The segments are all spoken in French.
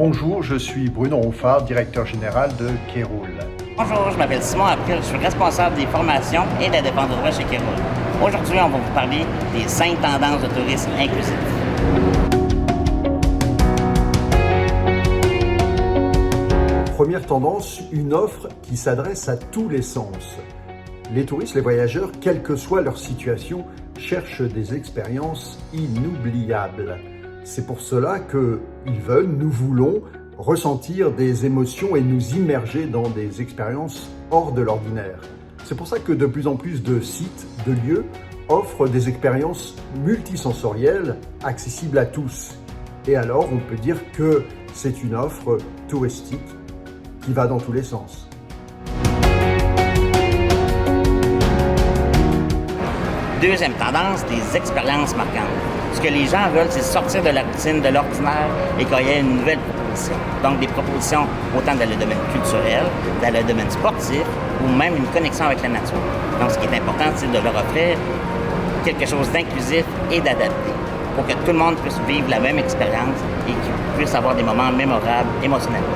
Bonjour, je suis Bruno Ronfard, directeur général de Keroul. Bonjour, je m'appelle Simon April, je suis responsable des formations et de la défense de droits chez Keroul. Aujourd'hui, on va vous parler des 5 tendances de tourisme inclusif. Première tendance, une offre qui s'adresse à tous les sens. Les touristes, les voyageurs, quelle que soit leur situation, cherchent des expériences inoubliables. C'est pour cela nous voulons ressentir des émotions et nous immerger dans des expériences hors de l'ordinaire. C'est pour ça que de plus en plus de sites, de lieux, offrent des expériences multisensorielles accessibles à tous. Et alors, on peut dire que c'est une offre touristique qui va dans tous les sens. Deuxième tendance, des expériences marquantes. Ce que les gens veulent, c'est sortir de la routine, de l'ordinaire et qu'il y ait une nouvelle proposition. Donc des propositions autant dans le domaine culturel, dans le domaine sportif ou même une connexion avec la nature. Donc ce qui est important, c'est de leur offrir quelque chose d'inclusif et d'adapté pour que tout le monde puisse vivre la même expérience et qu'ils puissent avoir des moments mémorables émotionnellement.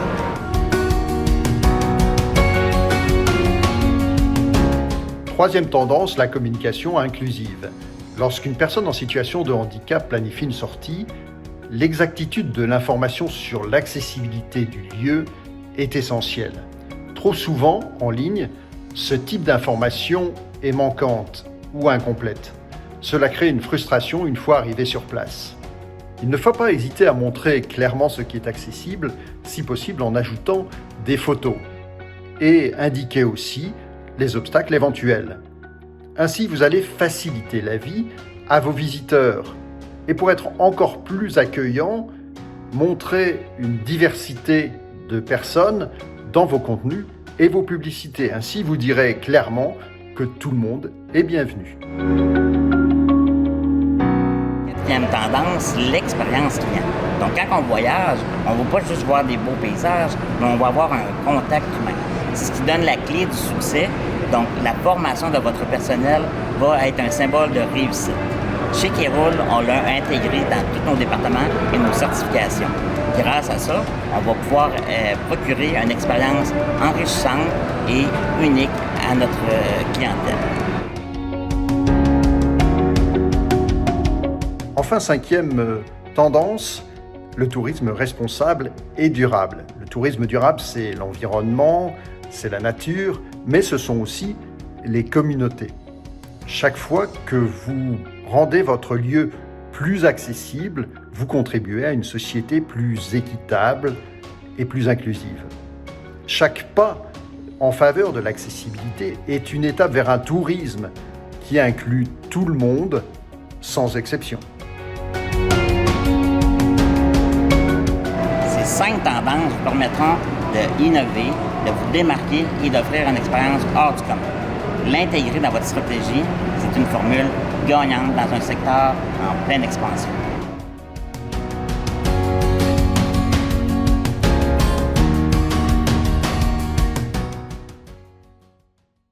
Troisième tendance, la communication inclusive. Lorsqu'une personne en situation de handicap planifie une sortie, l'exactitude de l'information sur l'accessibilité du lieu est essentielle. Trop souvent, en ligne, ce type d'information est manquante ou incomplète. Cela crée une frustration une fois arrivé sur place. Il ne faut pas hésiter à montrer clairement ce qui est accessible, si possible en ajoutant des photos, et indiquer aussi les obstacles éventuels. Ainsi, vous allez faciliter la vie à vos visiteurs. Et pour être encore plus accueillant, montrez une diversité de personnes dans vos contenus et vos publicités. Ainsi, vous direz clairement que tout le monde est bienvenu. Quatrième tendance, l'expérience client. Donc quand on voyage, on ne va pas juste voir des beaux paysages, mais on va avoir un contact humain. C'est ce qui donne la clé du succès. Donc, la formation de votre personnel va être un symbole de réussite. Chez Keroul, on l'a intégré dans tous nos départements et nos certifications. Grâce à ça, on va pouvoir procurer une expérience enrichissante et unique à notre clientèle. Enfin, cinquième tendance, le tourisme responsable et durable. Le tourisme durable, c'est l'environnement, c'est la nature, mais ce sont aussi les communautés. Chaque fois que vous rendez votre lieu plus accessible, vous contribuez à une société plus équitable et plus inclusive. Chaque pas en faveur de l'accessibilité est une étape vers un tourisme qui inclut tout le monde, sans exception. Ces 5 tendances vous permettront d'innover, de vous démarquer et d'offrir une expérience hors du commun. L'intégrer dans votre stratégie, c'est une formule gagnante dans un secteur en pleine expansion.